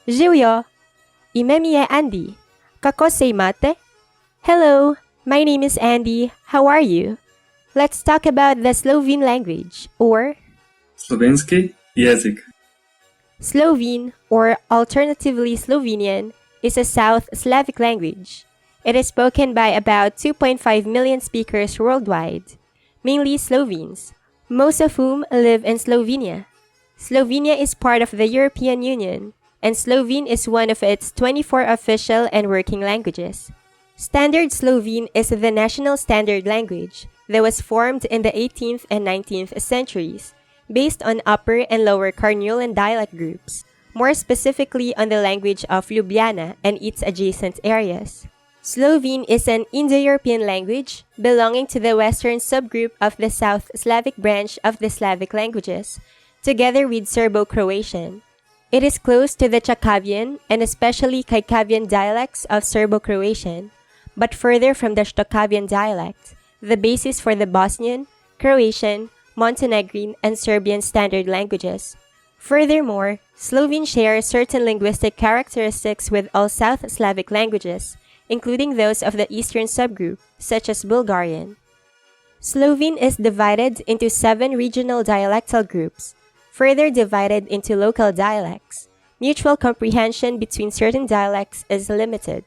Żyjo! Ime mi je Andy. Kako se imate? Hello, my name is Andy. How are you? Let's talk about the Slovene language, or Slovenski jezik. Slovene, or alternatively Slovenian, is a South Slavic language. It is spoken by about 2.5 million speakers worldwide, mainly Slovenes, most of whom live in Slovenia. Slovenia is part of the European Union, and Slovene is one of its 24 official and working languages. Standard Slovene is the national standard language that was formed in the 18th and 19th centuries, based on Upper and Lower Carniolan dialect groups, more specifically on the language of Ljubljana and its adjacent areas. Slovene is an Indo-European language belonging to the Western subgroup of the South Slavic branch of the Slavic languages, together with Serbo-Croatian. It is close to the Chakavian and especially Kajkavian dialects of Serbo-Croatian, but further from the Shtokavian dialect, the basis for the Bosnian, Croatian, Montenegrin, and Serbian standard languages. Furthermore, Slovene shares certain linguistic characteristics with all South Slavic languages, including those of the Eastern subgroup, such as Bulgarian. Slovene is divided into 7 regional dialectal groups, further divided into local dialects. Mutual comprehension between certain dialects is limited.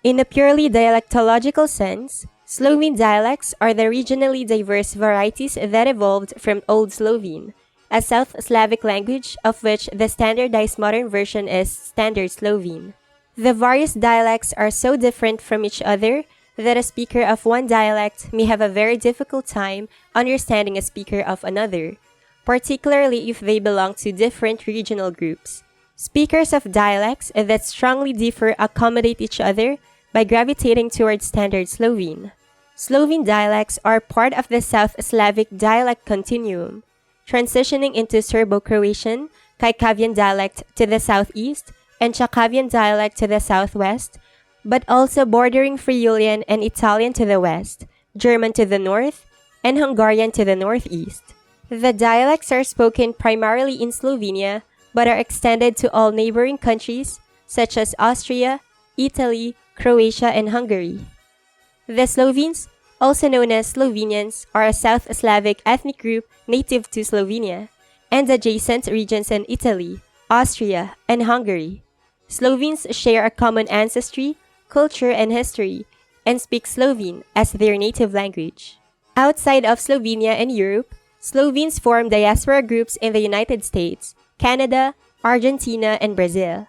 In a purely dialectological sense, Slovene dialects are the regionally diverse varieties that evolved from Old Slovene, a South Slavic language of which the standardized modern version is Standard Slovene. The various dialects are so different from each other that a speaker of one dialect may have a very difficult time understanding a speaker of another, particularly if they belong to different regional groups. Speakers of dialects that strongly differ accommodate each other by gravitating towards Standard Slovene. Slovene dialects are part of the South Slavic dialect continuum, transitioning into Serbo-Croatian, Kajkavian dialect to the southeast, and Chakavian dialect to the southwest, but also bordering Friulian and Italian to the west, German to the north, and Hungarian to the northeast. The dialects are spoken primarily in Slovenia, but are extended to all neighboring countries such as Austria, Italy, Croatia, and Hungary. The Slovenes, also known as Slovenians, are a South Slavic ethnic group native to Slovenia and adjacent regions in Italy, Austria, and Hungary. Slovenes share a common ancestry, culture, and history, and speak Slovene as their native language. Outside of Slovenia and Europe, Slovenes form diaspora groups in the United States, Canada, Argentina, and Brazil.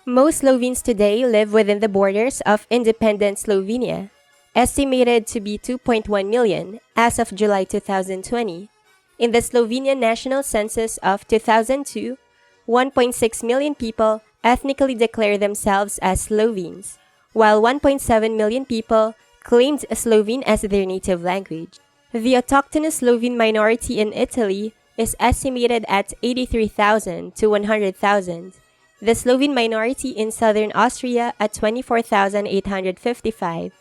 Most Slovenes today live within the borders of independent Slovenia, estimated to be 2.1 million as of July 2020. In the Slovenian National Census of 2002, 1.6 million people ethnically declare themselves as Slovenes, while 1.7 million people claimed Slovene as their native language. The autochthonous Slovene minority in Italy is estimated at 83,000 to 100,000, the Slovene minority in southern Austria at 24,855,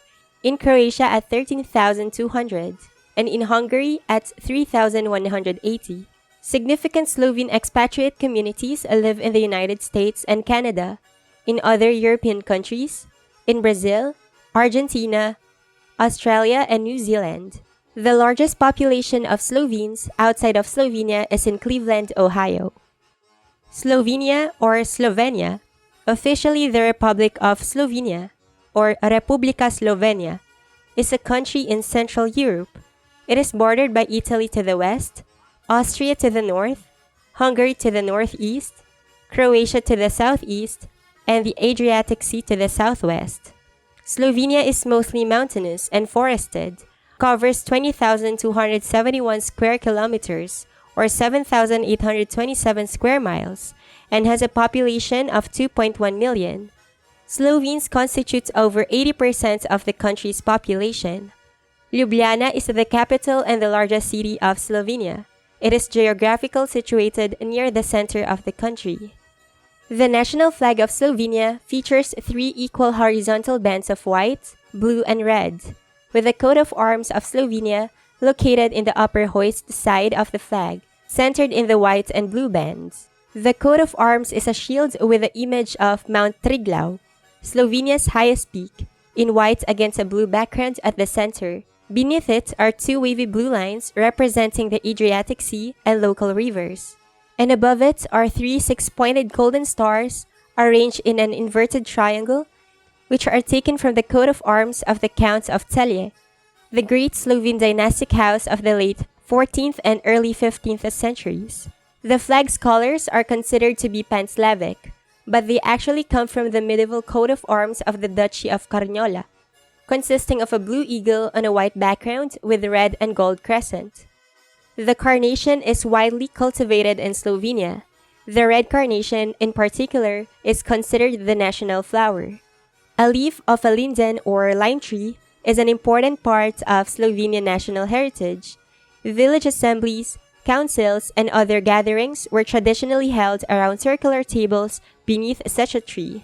in Croatia at 13,200, and in Hungary at 3,180. Significant Slovene expatriate communities live in the United States and Canada, in other European countries, in Brazil, Argentina, Australia, and New Zealand. The largest population of Slovenes outside of Slovenia is in Cleveland, Ohio. Slovenia, or Slovenia, officially the Republic of Slovenia, or Republika Slovenia, is a country in Central Europe. It is bordered by Italy to the west, Austria to the north, Hungary to the northeast, Croatia to the southeast, and the Adriatic Sea to the southwest. Slovenia is mostly mountainous and forested, covers 20,271 square kilometers, or 7,827 square miles, and has a population of 2.1 million. Slovenes constitute over 80% of the country's population. Ljubljana is the capital and the largest city of Slovenia. It is geographically situated near the center of the country. The national flag of Slovenia features 3 equal horizontal bands of white, blue, and red, with the coat of arms of Slovenia located in the upper hoist side of the flag, centered in the white and blue bands. The coat of arms is a shield with the image of Mount Triglav, Slovenia's highest peak, in white against a blue background at the center. Beneath it are two wavy blue lines representing the Adriatic Sea and local rivers. And above it are three six-pointed golden stars arranged in an inverted triangle, which are taken from the coat of arms of the Counts of Celje, the great Slovene dynastic house of the late 14th and early 15th centuries. The flag's colors are considered to be Pan-Slavic, but they actually come from the medieval coat of arms of the Duchy of Carniola, consisting of a blue eagle on a white background with red and gold crescent. The carnation is widely cultivated in Slovenia. The red carnation, in particular, is considered the national flower. A leaf of a linden or lime tree is an important part of Slovenian national heritage. Village assemblies, councils, and other gatherings were traditionally held around circular tables beneath such a tree.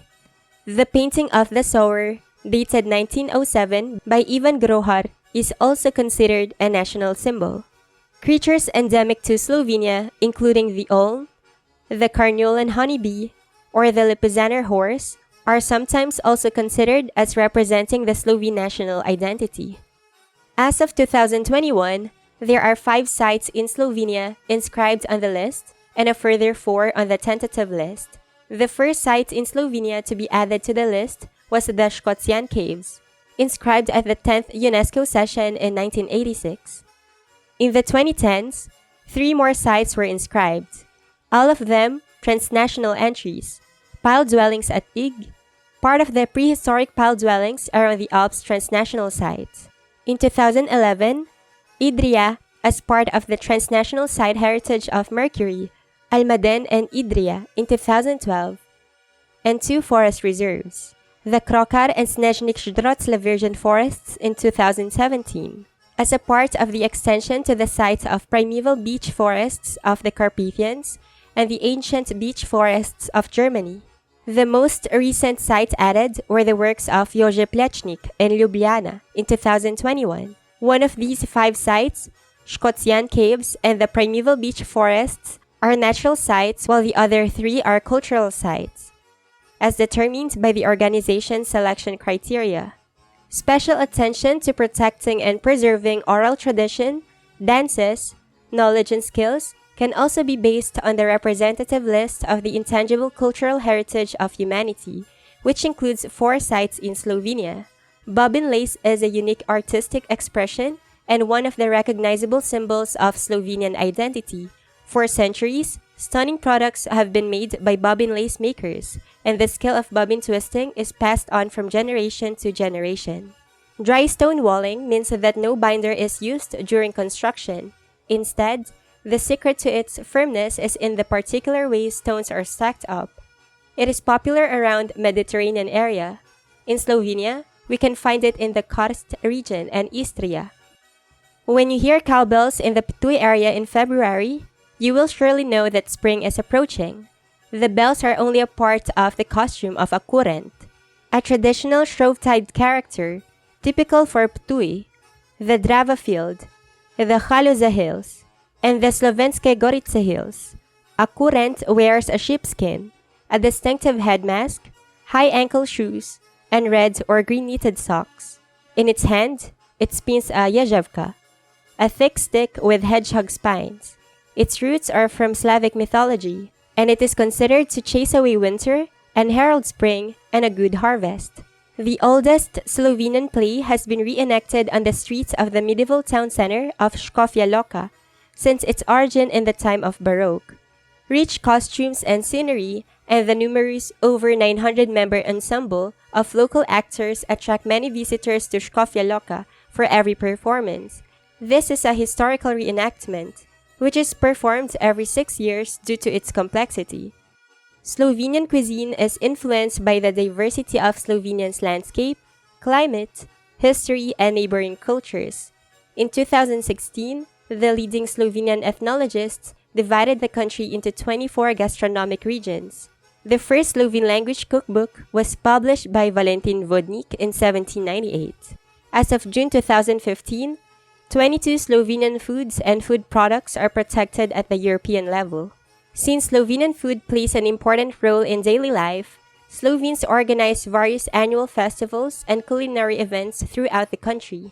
The painting of the sower, dated 1907 by Ivan Grohar, is also considered a national symbol. Creatures endemic to Slovenia, including the olm, the Carniolan honeybee, or the Lipizaner horse, are sometimes also considered as representing the Slovene national identity. As of 2021, there are 5 sites in Slovenia inscribed on the list, and a further 4 on the tentative list. The first site in Slovenia to be added to the list was the Škocjan Caves, inscribed at the 10th UNESCO session in 1986. In the 2010s, 3 more sites were inscribed, all of them transnational entries: pile dwellings at Ig, part of the prehistoric pile dwellings around the Alps transnational site. In 2011, Idria, as part of the transnational site heritage of Mercury, Almaden and Idria in 2012, and 2 forest reserves, the Krokar and Snezhnik Zdrotsle virgin forests in 2017, as a part of the extension to the sites of primeval beech forests of the Carpathians and the ancient beech forests of Germany. The most recent sites added were the works of Jože Plečnik in Ljubljana in 2021. One of these 5 sites, Škocjan Caves and the primeval beech forests, are natural sites, while the other 3 are cultural sites, as determined by the organization's selection criteria. Special attention to protecting and preserving oral tradition, dances, knowledge and skills can also be based on the representative list of the Intangible Cultural Heritage of Humanity, which includes 4 sites in Slovenia. Bobbin lace is a unique artistic expression and one of the recognizable symbols of Slovenian identity. For centuries, stunning products have been made by bobbin lace makers, and the skill of bobbin twisting is passed on from generation to generation. Dry stone walling means that no binder is used during construction. Instead, the secret to its firmness is in the particular way stones are stacked up. It is popular around Mediterranean area. In Slovenia, we can find it in the Karst region and Istria. When you hear cowbells in the Ptuj area in February, you will surely know that spring is approaching. The bells are only a part of the costume of a kurent, a traditional Shrovetide character, typical for Ptuj, the Drava field, the Haluza hills, and the Slovenske Gorice hills. A kurent wears a sheepskin, a distinctive head mask, high ankle shoes, and red or green knitted socks. In its hand, it spins a jezevka, a thick stick with hedgehog spines. Its roots are from Slavic mythology, and it is considered to chase away winter and herald spring and a good harvest. The oldest Slovenian play has been reenacted on the streets of the medieval town center of Škofja Loka since its origin in the time of Baroque. Rich costumes and scenery and the numerous over 900-member ensemble of local actors attract many visitors to Škofja Loka for every performance. This is a historical reenactment, which is performed every 6 years due to its complexity. Slovenian cuisine is influenced by the diversity of Slovenia's landscape, climate, history, and neighboring cultures. In 2016, the leading Slovenian ethnologists divided the country into 24 gastronomic regions. The first Slovene language cookbook was published by Valentin Vodnik in 1798. As of June 2015, 22 Slovenian foods and food products are protected at the European level. Since Slovenian food plays an important role in daily life, Slovenes organize various annual festivals and culinary events throughout the country.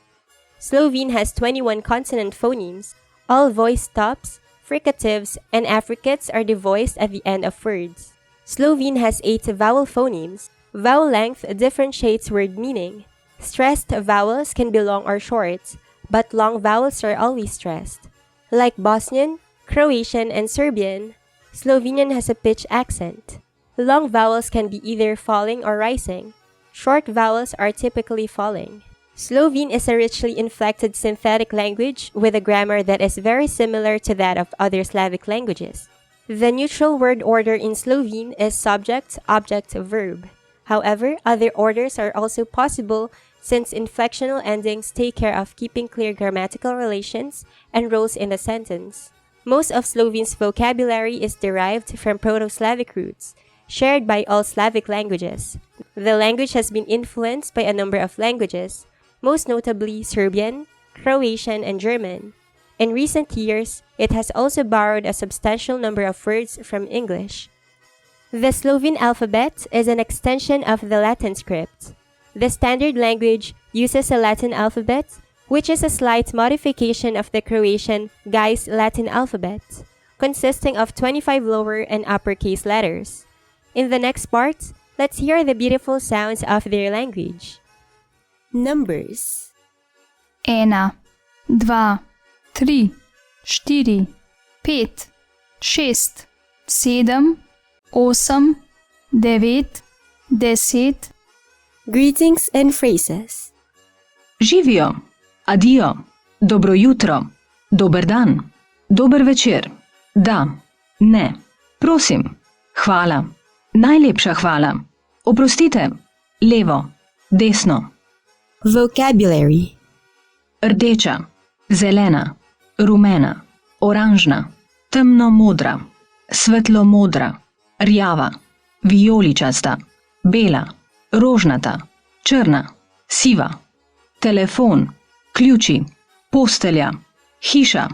Slovene has 21 consonant phonemes. All voice stops, fricatives, and affricates are devoiced at the end of words. Slovene has 8 vowel phonemes. Vowel length differentiates word meaning. Stressed vowels can be long or short, but long vowels are always stressed. Like Bosnian, Croatian, and Serbian, Slovenian has a pitch accent. Long vowels can be either falling or rising. Short vowels are typically falling. Slovene is a richly inflected synthetic language with a grammar that is very similar to that of other Slavic languages. The neutral word order in Slovene is subject, object, verb. However, other orders are also possible since inflectional endings take care of keeping clear grammatical relations and roles in the sentence. Most of Slovene's vocabulary is derived from Proto-Slavic roots, shared by all Slavic languages. The language has been influenced by a number of languages, most notably Serbian, Croatian, and German. In recent years, it has also borrowed a substantial number of words from English. The Slovene alphabet is an extension of the Latin script. The standard language uses a Latin alphabet, which is a slight modification of the Croatian Gai's Latin alphabet, consisting of 25 lower and uppercase letters. In the next part, let's hear the beautiful sounds of their language. Numbers. 1, 2, 3, 4, 5, 6, 7, 8, 9, 10. Greetings and phrases. Živijo, adijo, dobro jutro, dober dan, dober večer, da, ne, prosim, hvala, najlepša hvala, oprostite, levo, desno. Vocabulary. Rdeča, zelena, rumena, oranžna, temno modra, svetlo modra, rjava, vijoličasta, bela, rožnata, črna, siva. Telefon, ključi, postelja, hiša,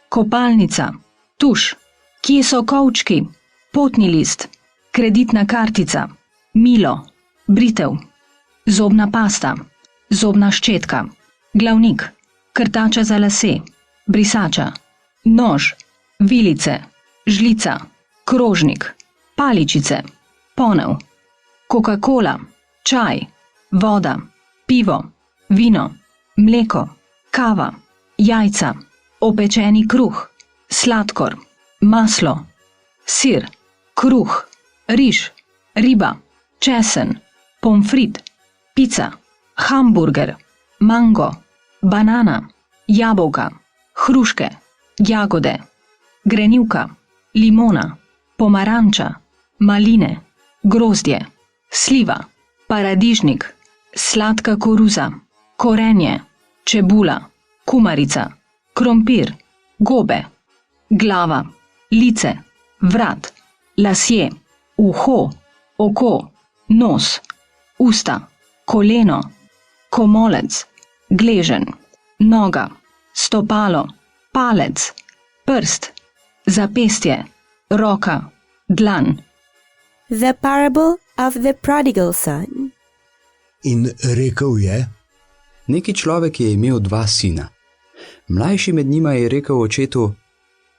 kopalnica, tuš, kje so kovčki, potni list, kreditna kartica, milo, britev, zobna pasta, zobna ščetka, glavnik, krtača za lase, brisača, nož, vilice, žlica, krožnik, paličice, ponev, Coca-Cola, čaj, voda, pivo, vino, mleko, kava, jajca, opečeni kruh, sladkor, maslo, sir, kruh, riž, riba, česen, pomfrit, pica, hamburger, mango, banana, jabolka, hruške, jagode, grenivka, limona, pomaranča, maline, grozdje, sliva, paradižnik, sladka koruza, korenje, čebula, kumarica, krompir, gobe, glava, lice, vrat, lasje, uho, oko, nos, usta, koleno, komolec, gleženj, noga, stopalo, palec, prst, zapestje, roka, dlan. The parable of the prodigal son. In rekel je: Neki človek je imel 2 sina. Mlajši med njima je rekel očetu: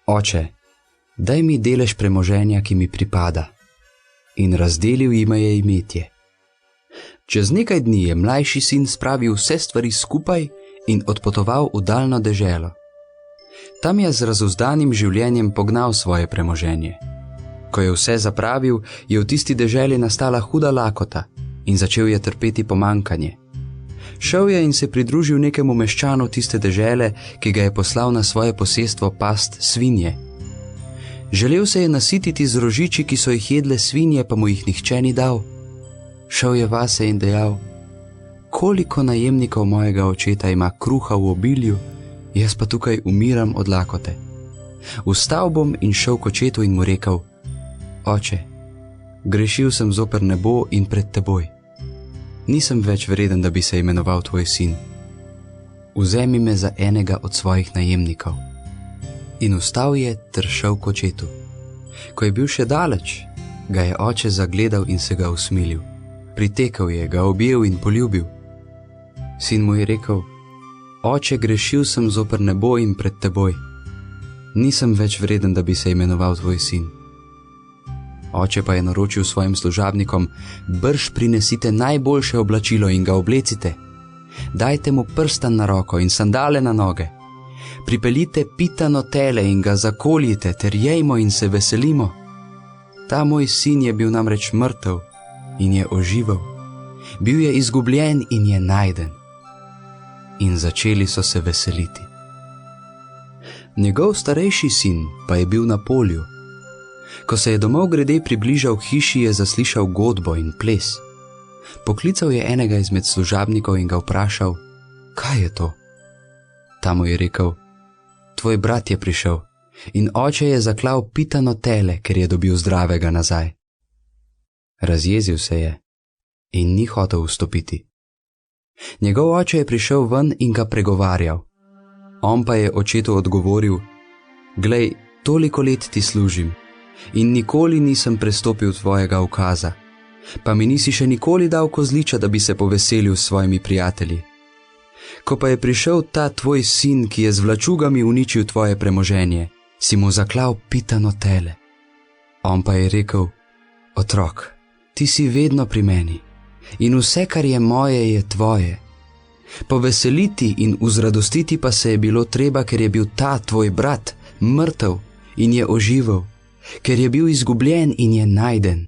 Oče, daj mi delež premoženja, ki mi pripada. In razdelil jima je imetje. Čez nekaj dni je mlajši sin spravil vse stvari skupaj in odpotoval v daljno deželo. Tam je z razuzdanim življenjem pognal svoje premoženje. Ko je vse zapravil, je v tisti deželi nastala huda lakota in začel je trpeti pomankanje. Šel je in se pridružil nekemu meščanu tiste dežele, ki ga je poslal na svoje posestvo past svinje. Želel se je nasititi z rožiči, ki so jih jedle svinje, pa mu jih nihče ni dal. Šel je vase in dejal: Koliko najemnikov mojega očeta ima kruha v obilju, jaz pa tukaj umiram od lakote. Vstal bom in šel k očetu in mu rekel: Oče, grešil sem zoper nebo in pred teboj. Nisem več vreden, da bi se imenoval tvoj sin. Vzemi me za enega od svojih najemnikov. In vstal je ter šel k očetu. Ko je bil še daleč, ga je oče zagledal in se ga usmilil. Pritekel je, ga objel in poljubil. Sin mu je rekel: Oče, grešil sem zoper nebo in pred teboj. Nisem več vreden, da bi se imenoval tvoj sin. Oče pa je naročil svojim služabnikom: Brž prinesite najboljše oblačilo in ga oblecite. Dajte mu prstan na roko in sandale na noge. Pripeljite pitano tele in ga zakoljite ter jejmo in se veselimo. Ta moj sin je bil namreč mrtev in je oživel. Bil je izgubljen in je najden. In začeli so se veseliti. Njegov starejši sin pa je bil na polju. Ko se je domov grede približal hiši, je zaslišal godbo in ples. Poklical je enega izmed služabnikov in ga vprašal: Kaj je to? Ta mu je rekel: Tvoj brat je prišel in oče je zaklal pitano tele, ker je dobil zdravega nazaj. Razjezil se je in ni hotel vstopiti. Njegov oče je prišel ven in ga pregovarjal. On pa je očetu odgovoril: Glej, toliko let ti služim in nikoli nisem prestopil tvojega ukaza, pa mi nisi še nikoli dal kozliča, da bi se poveselil s svojimi prijatelji. Ko pa je prišel ta tvoj sin, ki je z vlačugami uničil tvoje premoženje, si mu zaklal pitano tele. On pa je rekel: Otrok, ti si vedno pri meni in vse, kar je moje, je tvoje. Poveseliti in uzradostiti pa se je bilo treba, ker je bil ta tvoj brat mrtev in je oživel, ker je bil izgubljen in je najden.